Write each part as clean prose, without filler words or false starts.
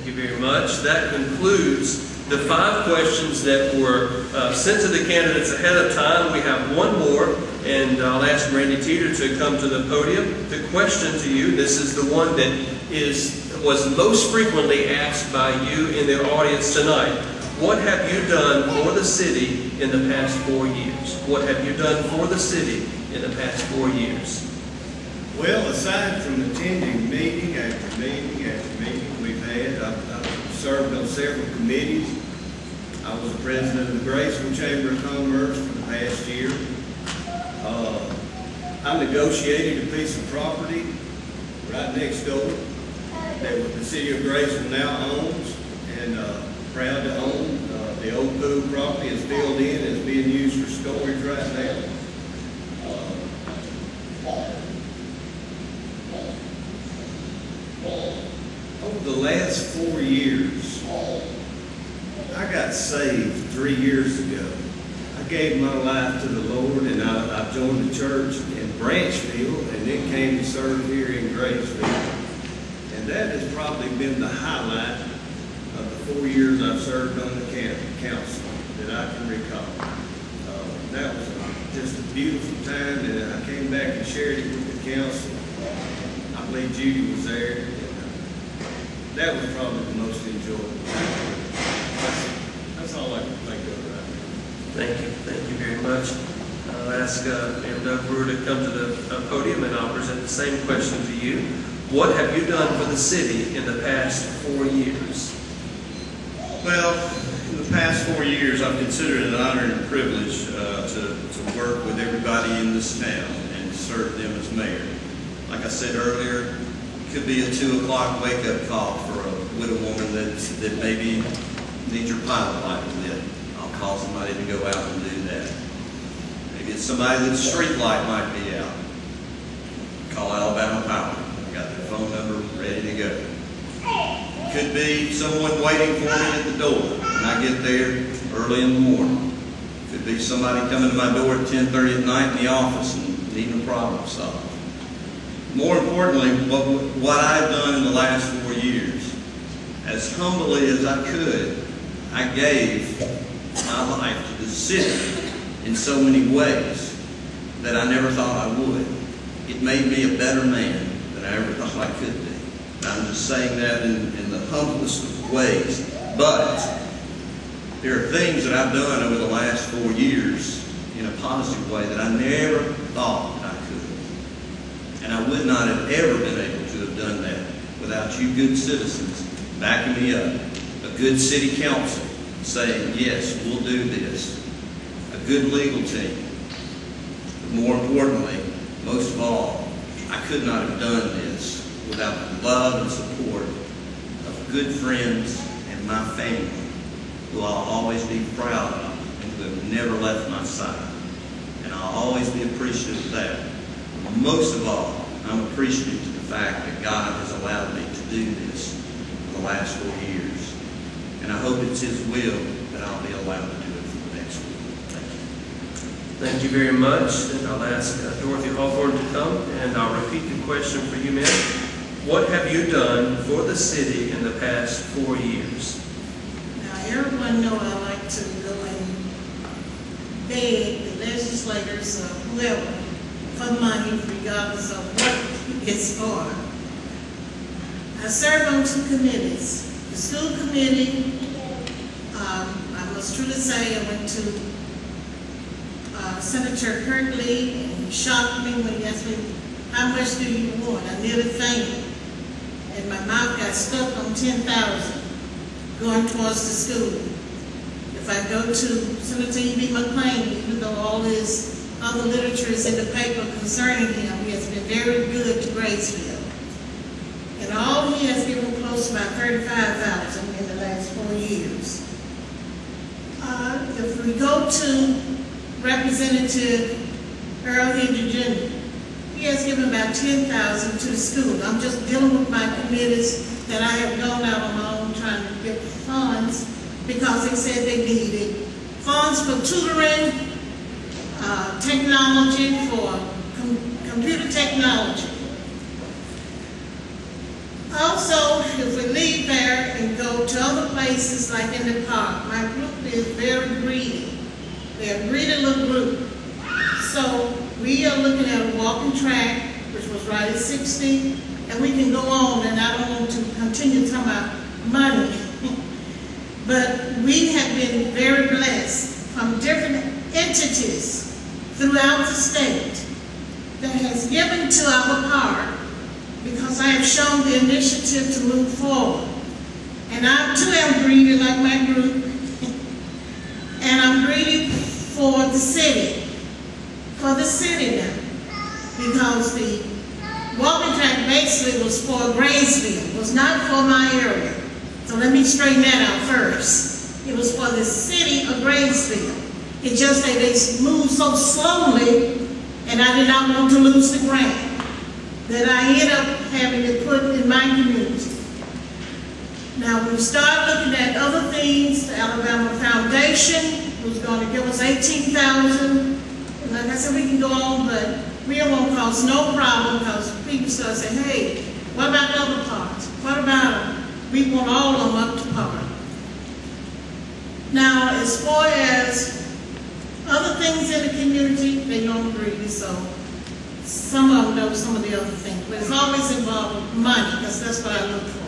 Thank you very much. That concludes the 5 questions that were sent to the candidates ahead of time. We have one more, and I'll ask Randy Teeter to come to the podium. The question to you, this is the one that was most frequently asked by you in the audience tonight. What have you done for the city in the past 4 years? What have you done for the city in the past 4 years? Well, aside from attending meeting after meeting after meeting we've had, I've served on several committees. I was the president of the Graysville Chamber of Commerce for the past year. I negotiated a piece of property right next door that the city of Graysville now owns, and proud to own. The old pool property is filled in and is being used for storage right now. Over the last 4 years, I got saved 3 years ago. I gave my life to the Lord, and I joined the church in Branchville and then came to serve here in Graysville. And that has probably been the highlight of the 4 years I've served on the council that I can recall. That was just a beautiful time, and I came back and shared it with the council. I believe Judy was there. That was probably the most enjoyable time. That's all I can think of right now. Thank you. Thank you very much. I'll ask Mayor Doug Brewer to come to the podium, and I'll present the same question to you. What have you done for the city in the past 4 years? Well, in the past 4 years, I've considered it an honor and a privilege to work with everybody in this town and serve them as mayor. Like I said earlier, it could be a 2 o'clock wake-up call for a widow woman that maybe needs her pilot light lit. I'll call somebody to go out and do that. Maybe it's somebody that's street light might be out. Call Alabama Power. I've got their phone number ready to go. Could be someone waiting for me at the door when I get there early in the morning. Could be somebody coming to my door at 10:30 at night in the office and needing a problem solved. More importantly, what I've done in the last 4 years, as humbly as I could, I gave my life to the city in so many ways that I never thought I would. It made me a better man than I ever thought I could be. And I'm just saying that in the humblest of ways. But there are things that I've done over the last 4 years in a positive way that I never thought I could. And I would not have ever been able to have done that without you good citizens backing me up. A good city council saying, yes, we'll do this. A good legal team. But more importantly, most of all, I could not have done this without the love and support of good friends and my family, who I'll always be proud of and who have never left my side. And I'll always be appreciative of that. But most of all, I'm appreciative of the fact that God has allowed me to do this for the last 4 years. And I hope it's His will that I'll be allowed to do it for the next one. Thank you. Thank you very much. And I'll ask Dorothy Hawthorne to come, and I'll repeat the question for you, ma'am. What have you done for the city in the past 4 years? Now, everyone knows I like to go and beg the legislators or whoever for money, regardless of what it's for. I serve on 2 committees. The school committee, I must truly say I went to Senator Kirkley, and he shocked me when he asked me, how much do you want? I nearly fainted. And my mouth got stuck on 10,000 going towards the school. If I go to Senator E.B. McClain, even though all his other literature is in the paper concerning him, he has been very good to Graysville. And all he has given close to about 35,000 in the last 4 years. If we go to Representative Earl Henry Jr., he has given about 10,000 to the school. I'm just dealing with my committees that I have gone out on my own trying to get funds because they said they needed funds for tutoring, technology, for computer technology. Also, if we leave there and go places like in the park. My group is very greedy. They're a greedy little group. So we are looking at a walking track, which was right at 60, and we can go on, and I don't want to continue talking about money. But we have been very blessed from different entities throughout the state that has given to our park because I have shown the initiative to move forward. And I too am greedy like my group. And I'm greedy for the city now. Because the walking track basically was for Graysville, was not for my area. So let me straighten that out first. It was for the city of Graysville. It's just that they moved so slowly, and I did not want to lose the grant, that I ended up having to put in my community. Now, we started looking at other things. The Alabama Foundation was going to give us $18,000. Like I said, we can go on, but we don't want to cause no problem because people start saying, hey, what about the other parts? What about them? We want all of them up to par. Now, as far as other things in the community, they don't agree, so some of them know some of the other things. But it's always involved money, because that's what I look for.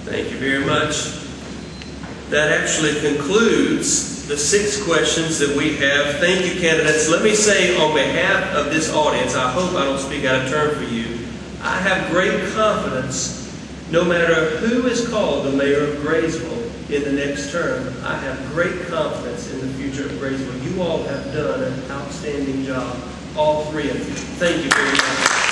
Thank you very much. That actually concludes the 6 questions that we have. Thank you, candidates. Let me say on behalf of this audience, I hope I don't speak out of turn for you, I have great confidence no matter who is called the mayor of Graysville in the next term. I have great confidence in the future of Graysville. You all have done an outstanding job, all 3 of you. Thank you very much.